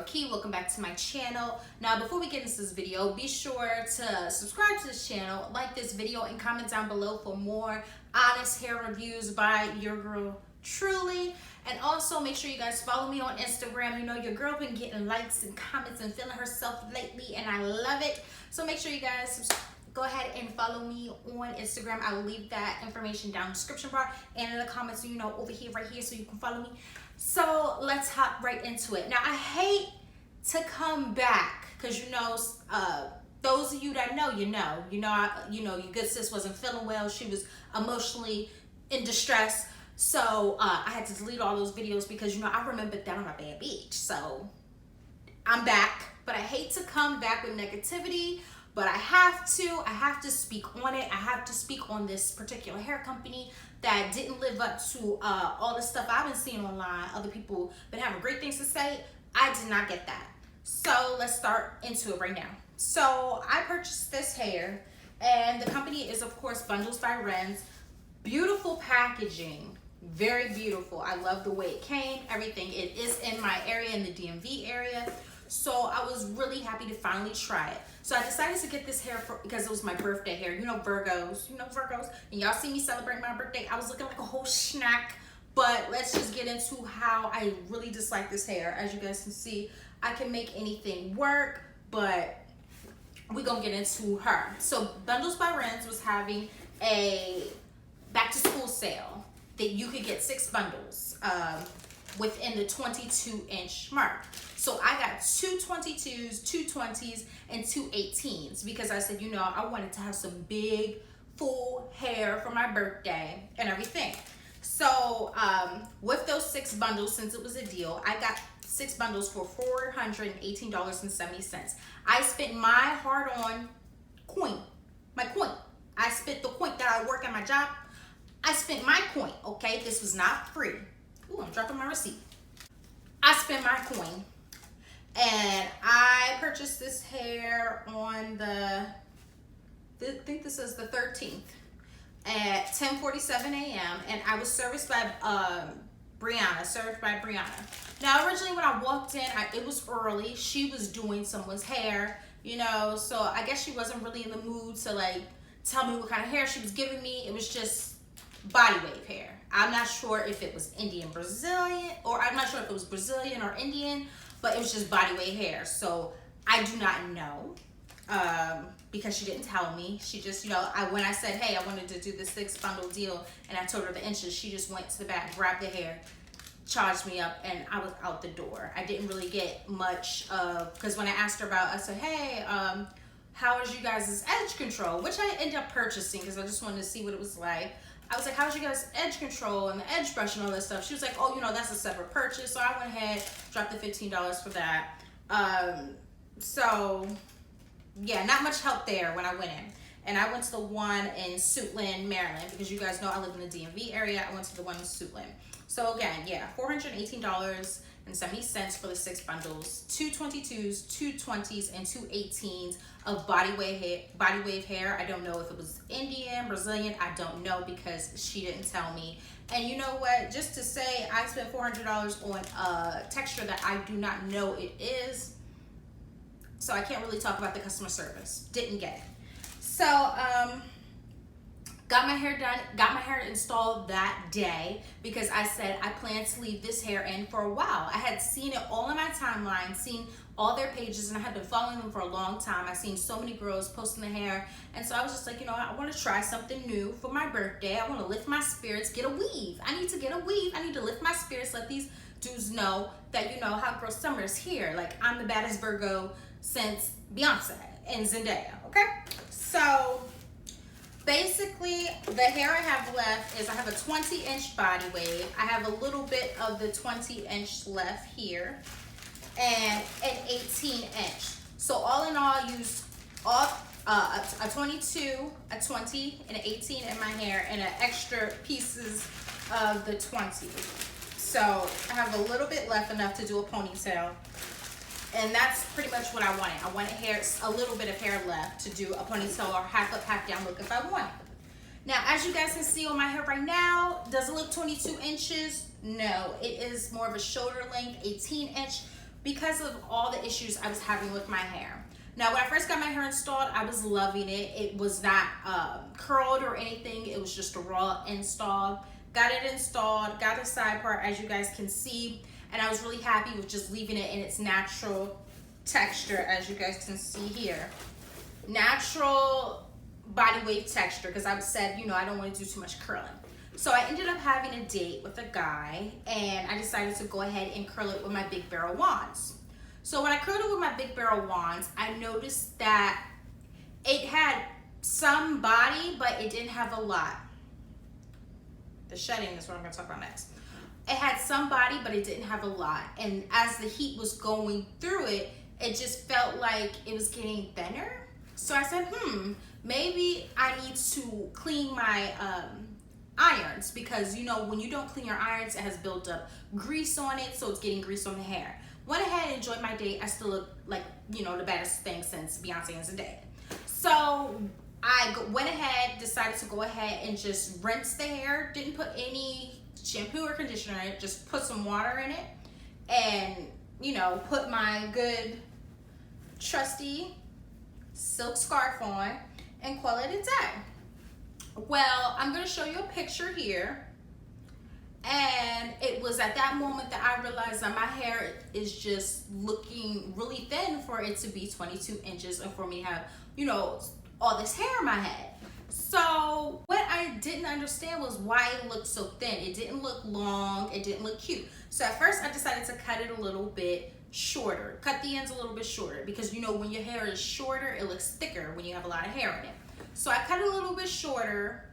Key. Welcome back to my channel. Now before we get into this video, be sure to subscribe to this channel, like this video, and comment down below for more honest hair reviews by your girl truly. And also make sure you guys follow me on Instagram. You know your girl been getting likes and comments and feeling herself lately, and I love it. So make sure you guys go ahead and follow me on Instagram. I will leave that information down in the description bar and in the comments, you know, over here, right here, so you can follow me. So let's hop right into it. Now I hate to come back because you know, those of you that know, you know, your good sis wasn't feeling well. She was emotionally in distress. So I had to delete all those videos because, you know, I remembered that I'm a bad bitch. So I'm back, but I hate to come back with negativity. But I have to speak on it. I have to speak on this particular hair company that didn't live up to all the stuff I've been seeing online. Other people been having great things to say. I did not get that. So let's start into it right now. So I purchased this hair, and the company is, of course, Bundles by Renz. Beautiful packaging, very beautiful. I love the way it came, everything. It is in my area, in the DMV area. So I was really happy to finally try it. So I decided to get this hair because it was my birthday hair. You know Virgos, and y'all see me celebrate my birthday. I was looking like a whole snack. But let's just get into how I really dislike this hair. As you guys can see, I can make anything work, but we're gonna get into her. So Bundles by Renz was having a back to school sale that you could get 6 bundles within the 22-inch mark. So I got 2 22s, 2 20s, and 2 18s because I said, you know, I wanted to have some big, full hair for my birthday and everything. So with those 6 bundles, since it was a deal, I got 6 bundles for $418.70. I spent my hard-on coin, my coin. I spent the coin that I work at my job. I spent my coin, okay? This was not free. Ooh, I'm dropping my receipt. I spent my coin. And I purchased this hair on I think this is the 13th at 10:47 a.m. And I was serviced by Brianna. Now, originally when I walked in, it was early. She was doing someone's hair, you know, so I guess she wasn't really in the mood to like tell me what kind of hair she was giving me. It was just body wave hair. I'm not sure if it was Brazilian, or I'm not sure if it was Brazilian or Indian, but it was just body wave hair. So I do not know because she didn't tell me. She just, you know, when I said, hey, I wanted to do the 6 bundle deal, and I told her the inches, she just went to the back, grabbed the hair, charged me up, and I was out the door. I didn't really get much because when I asked her about, I said, hey, how is you guys' edge control? Which I ended up purchasing because I just wanted to see what it was like. I was like, how's you guys' edge control and the edge brush and all that stuff? She was like, oh, you know, that's a separate purchase. So I went ahead, dropped the $15 for that. So yeah, not much help there when I went in. And I went to the one in Suitland, Maryland, because you guys know I live in the DMV area. I went to the one in Suitland. So again, yeah, $418.70 for the 6 bundles, 2 22s, 2 20s, and 2 18s of body wave hair. I don't know if it was Indian, Brazilian. I don't know because she didn't tell me. And you know what? Just to say, I spent $400 on a texture that I do not know it is. So I can't really talk about the customer service. Didn't get it. So got my hair done, got my hair installed that day because I said I plan to leave this hair in for a while. I had seen it all in my timeline, seen all their pages, and I had been following them for a long time. I've seen so many girls posting the hair, and so I was just like, you know, I want to try something new for my birthday. I want to lift my spirits, get a weave. I need to get a weave. I need to lift my spirits, let these dudes know that, you know, hot girl summer is here. Like, I'm the baddest Virgo since Beyonce and Zendaya, okay? So basically, the hair I have left is I have a 20-inch body wave. I have a little bit of the 20-inch left here and an 18-inch. So all in all, I used a 22, a 20, and an 18 in my hair, and an extra pieces of the 20. So I have a little bit left, enough to do a ponytail. And that's pretty much what I wanted. I wanted a little bit of hair left to do a ponytail or half up, half down look if I wanted. Now, as you guys can see on my hair right now, does it look 22 inches? No, it is more of a shoulder length, 18 inch, because of all the issues I was having with my hair. Now, when I first got my hair installed, I was loving it. It was not curled or anything. It was just a raw install. Got it installed, got the side part, as you guys can see, and I was really happy with just leaving it in its natural texture, as you guys can see here. Natural body wave texture, because I said, you know, I don't want to do too much curling. So I ended up having a date with a guy, and I decided to go ahead and curl it with my big barrel wands. So when I curled it with my big barrel wands, I noticed that it had some body, but it didn't have a lot. The shedding is what I'm going to talk about next. It had some body, but it didn't have a lot. And as the heat was going through it, it just felt like it was getting thinner. So I said, maybe I need to clean my irons, because, you know, when you don't clean your irons, it has built up grease on it, so it's getting grease on the hair. Went ahead and enjoyed my date. I still look like, you know, the baddest thing since Beyonce and Zendaya. So I went ahead, decided to go ahead and just rinse the hair. Didn't put any shampoo or conditioner in it, just put some water in it, and, you know, put my good trusty silk scarf on and call it a day. Well, I'm going to show you a picture here. And it was at that moment that I realized that my hair is just looking really thin for it to be 22 inches and for me to have, you know, all this hair in my head. So what I didn't understand was why it looked so thin. It didn't look long. It didn't look cute. So at first I decided to cut it a little bit shorter. Cut the ends a little bit shorter, because, you know, when your hair is shorter, it looks thicker when you have a lot of hair in it. So I cut it a little bit shorter.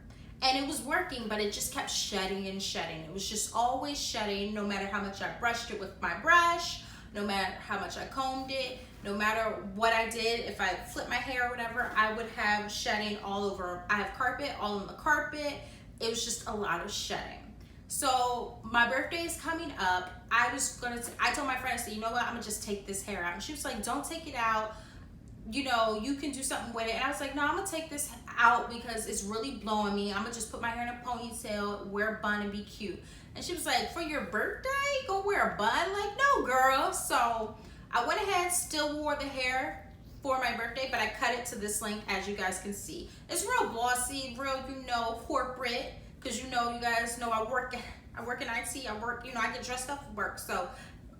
And it was working, but it just kept shedding and shedding. It was just always shedding, no matter how much I brushed it with my brush, no matter how much I combed it, no matter what I did. If I flipped my hair or whatever, I would have shedding all over. I have carpet, all on the carpet. It was just a lot of shedding. So my birthday is coming up. I told my friend, I said, you know what, I'm gonna just take this hair out. And she was like, don't take it out. You know, you can do something with it. And I was like, no, I'm gonna take this out because it's really blowing me. I'm gonna just put my hair in a ponytail, wear a bun, and be cute. And she was like, for your birthday, go wear a bun? Like, no, girl. So I went ahead, still wore the hair for my birthday, but I cut it to this length, as you guys can see. It's real glossy, real, you know, corporate, because, you know, you guys know I work in IT. I work, you know, I get dressed up for work. So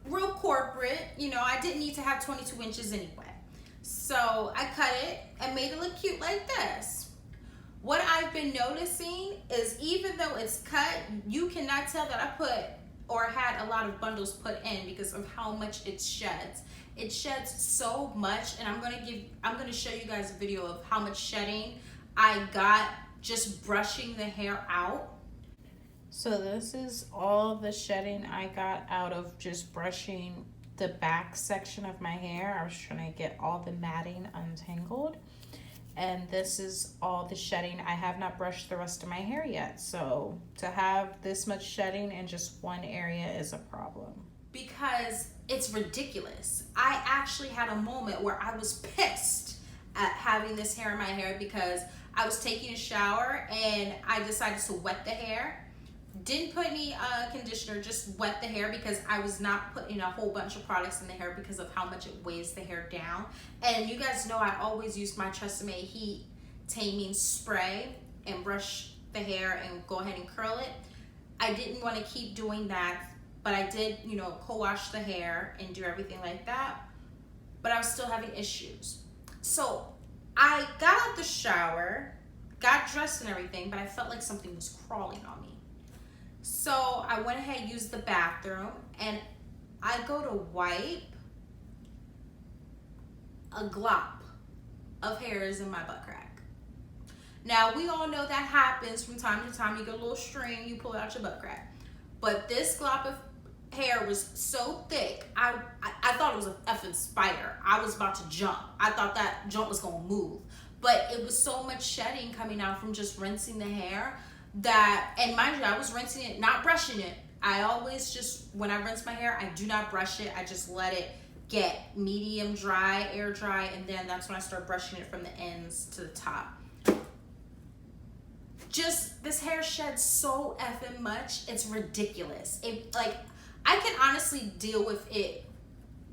real corporate. You know, I didn't need to have 22 inches anyway. So I cut it and made it look cute like this. What I've been noticing is, even though it's cut, you cannot tell that I put or had a lot of bundles put in because of how much it sheds. It sheds so much, and I'm gonna show you guys a video of how much shedding I got just brushing the hair out. So this is all the shedding I got out of just brushing the back section of my hair. I was trying to get all the matting untangled, and this is all the shedding. I have not brushed the rest of my hair yet, so to have this much shedding in just one area is a problem, because it's ridiculous. I actually had a moment where I was pissed at having this hair in my hair, because I was taking a shower and I decided to wet the hair. Didn't put any conditioner, just wet the hair, because I was not putting a whole bunch of products in the hair because of how much it weighs the hair down. And you guys know I always use my Tresemme heat taming spray and brush the hair and go ahead and curl it. I didn't want to keep doing that, but I did, you know, co-wash the hair and do everything like that, but I was still having issues. So I got out the shower, got dressed and everything, but I felt like something was crawling on me. So I went ahead, used the bathroom, and I go to wipe. A glop of hair is in my butt crack. Now, we all know that happens from time to time. You get a little string, you pull it out your butt crack. But this glop of hair was so thick, I thought it was a effing spider. I was about to jump. I thought that jump was gonna move. But it was so much shedding coming out from just rinsing the hair that, and mind you, I was rinsing it, not brushing it. I always just, when I rinse my hair, I do not brush it. I just let it get medium dry, air dry, and then that's when I start brushing it from the ends to the top. Just, this hair sheds so effing much, it's ridiculous. It, like, I can honestly deal with it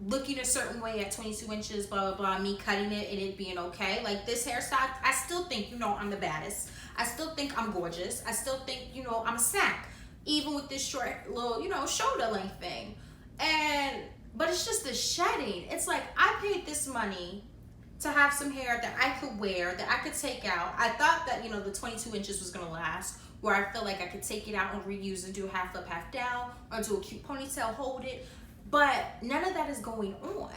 looking a certain way at 22 inches, blah, blah, blah, me cutting it and it being okay. Like this hairstyle, I still think, you know, I'm the baddest. I still think I'm gorgeous. I still think, you know, I'm a snack. Even with this short little, you know, shoulder length thing. But it's just the shedding. It's like, I paid this money to have some hair that I could wear, that I could take out. I thought that, you know, the 22 inches was gonna last, where I feel like I could take it out and reuse and do half up, half down, or do a cute ponytail, hold it. But none of that is going on.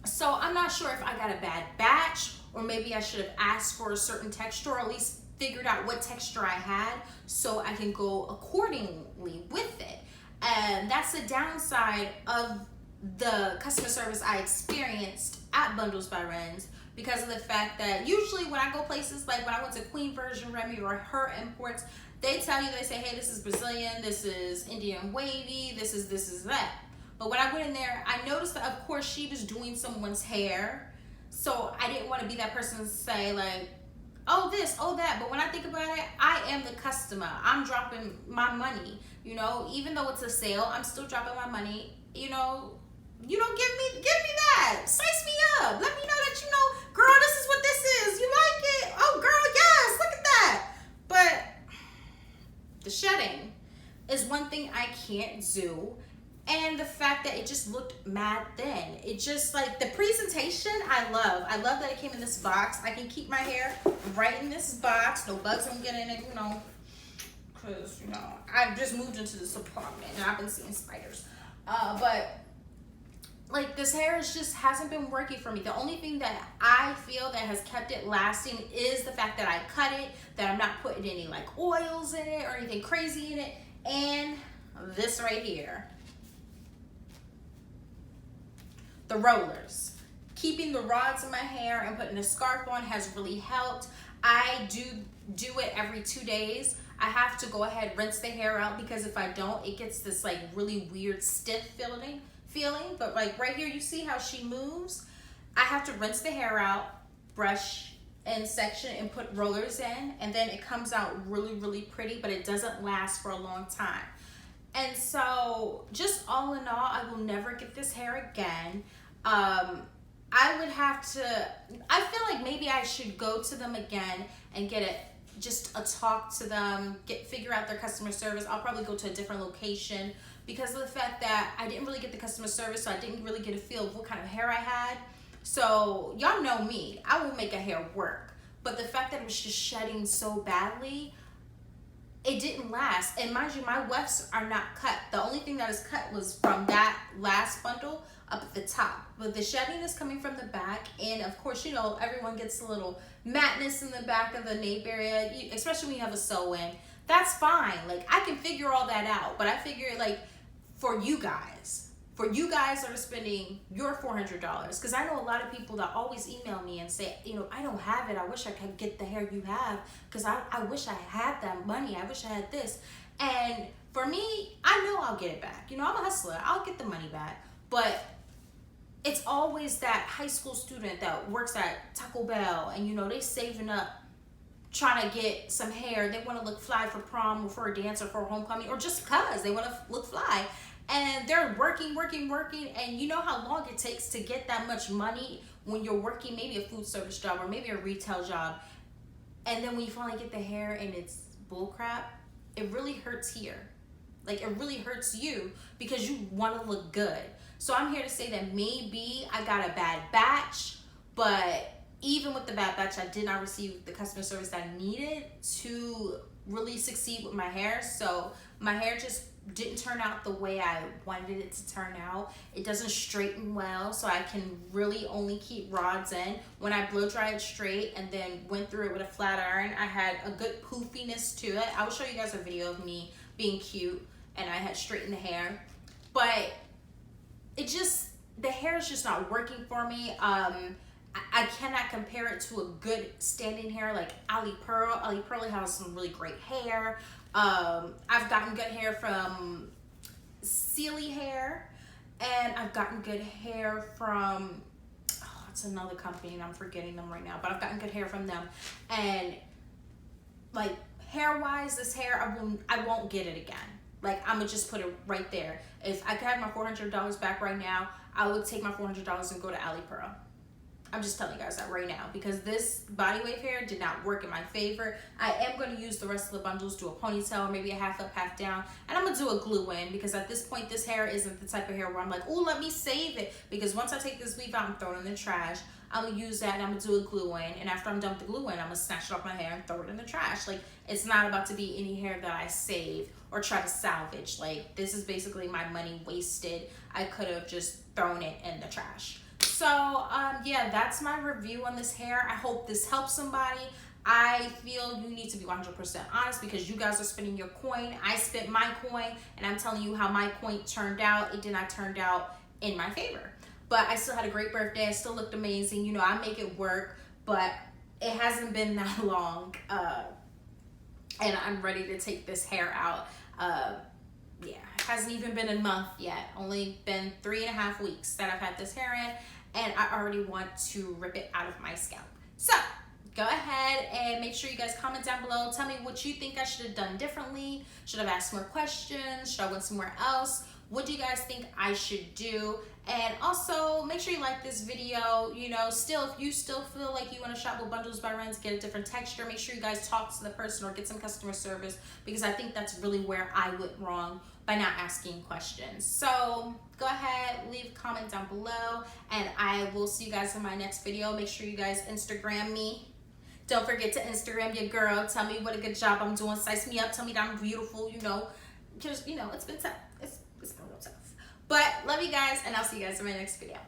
So I'm not sure if I got a bad batch, or maybe I should have asked for a certain texture, or at least figured out what texture I had so I can go accordingly with it. And that's the downside of the customer service I experienced at Bundles by Renz, because of the fact that usually when I go places, like when I went to Queen Version Remy or Her Imports, they tell you, they say, hey, this is Brazilian, this is Indian wavy, this is that. But when I went in there, I noticed that, of course, she was doing someone's hair. So I didn't want to be that person to say, like, oh, this, oh, that. But when I think about it, I am the customer. I'm dropping my money. You know, even though it's a sale, I'm still dropping my money. You know, give me that. Spice me up. Let me know that, you know, girl, this is what this is. You like it? Oh, girl, yes, look at that. But the shedding is one thing I can't do. And the fact that it just looked mad thin. It just, like, the presentation, I love. I love that it came in this box. I can keep my hair right in this box. No bugs won't get in it, you know. Because, you know, I've just moved into this apartment and I've been seeing spiders. But, like, this hair just hasn't been working for me. The only thing that I feel that has kept it lasting is the fact that I cut it, that I'm not putting any, like, oils in it or anything crazy in it. And this right here. The rollers. Keeping the rods in my hair and putting a scarf on has really helped. I do it every 2 days. I have to go ahead, rinse the hair out, because if I don't, it gets this like really weird stiff feeling. But like right here, you see how she moves? I have to rinse the hair out, brush in section, and put rollers in, and then it comes out really, really pretty, but it doesn't last for a long time. And so just all in all, I will never get this hair again. I would have to, I feel like maybe I should go to them again and get it, just a talk to them, figure out their customer service. I'll probably go to a different location because of the fact that I didn't really get the customer service, so I didn't really get a feel of what kind of hair I had. So y'all know me, I will make a hair work. But the fact that it was just shedding so badly, it didn't last. And mind you, my wefts are not cut. The only thing that is cut was from that last bundle up at the top. But the shedding is coming from the back. And of course, you know, everyone gets a little matness in the back of the nape area, especially when you have a sew-in. That's fine. Like, I can figure all that out. But I figure, like, for you guys that are spending your $400, because I know a lot of people that always email me and say, you know, I don't have it. I wish I could get the hair you have, because I wish I had that money. I wish I had this. And for me, I know I'll get it back. You know, I'm a hustler. I'll get the money back. But it's always that high school student that works at Taco Bell and, you know, they saving up, trying to get some hair. They want to look fly for prom or for a dance or for a homecoming, or just because they want to look fly. And they're working, and you know how long it takes to get that much money when you're working maybe a food service job or maybe a retail job. And then when you finally get the hair and it's bullcrap, it really hurts here. Like, it really hurts you because you want to look good. So I'm here to say that maybe I got a bad batch, but even with the bad batch, I did not receive the customer service that I needed to really succeed with my hair. So my hair just didn't turn out the way I wanted it to turn out. It doesn't straighten well, so I can really only keep rods in. When I blow dry it straight and then went through it with a flat iron, I had a good poofiness to it. I will show you guys a video of me being cute and I had straightened the hair. But it just, the hair is just not working for me. I cannot compare it to a good standing hair like Ali Pearl. Ali Pearl has some really great hair. I've gotten good hair from Sealy Hair, and I've gotten good hair from, oh, it's another company and I'm forgetting them right now, but I've gotten good hair from them. And like hair wise, this hair, I won't get it again. Like, I'm gonna just put it right there. If I could have my $400 back right now, I would take my $400 and go to Ali Pearl. I'm just telling you guys that right now, because this body wave hair did not work in my favor. I am going to use the rest of the bundles, do a ponytail, maybe a half up, half down, and I'm going to do a glue in, because at this point, this hair isn't the type of hair where I'm like, oh, let me save it, because once I take this weave out and throw it in the trash, I'm going to use that and I'm going to do a glue in, and after I'm done with the glue in, I'm going to snatch it off my hair and throw it in the trash. Like, it's not about to be any hair that I save or try to salvage. Like, this is basically my money wasted. I could have just thrown it in the trash. So, yeah, that's my review on this hair. I hope this helps somebody. I feel you need to be 100% honest, because you guys are spending your coin. I spent my coin, and I'm telling you how my coin turned out. It did not turn out in my favor. But I still had a great birthday. I still looked amazing. You know, I make it work, but it hasn't been that long. And I'm ready to take this hair out. Yeah, it hasn't even been a month yet. Only been 3.5 weeks that I've had this hair in, and I already want to rip it out of my scalp. So go ahead and make sure you guys comment down below. Tell me what you think I should have done differently. Should I have asked more questions? Should I went somewhere else? What do you guys think I should do? And also, make sure you like this video. You know, still, if you still feel like you want to shop with Bundles by Renz, get a different texture, make sure you guys talk to the person or get some customer service, because I think that's really where I went wrong by not asking questions. So go ahead, leave a comment down below, and I will see you guys in my next video. Make sure you guys Instagram me. Don't forget to Instagram your girl. Tell me what a good job I'm doing. Size me up. Tell me that I'm beautiful, you know. Just, you know, it's been tough. It's been real tough. But love you guys, and I'll see you guys in my next video.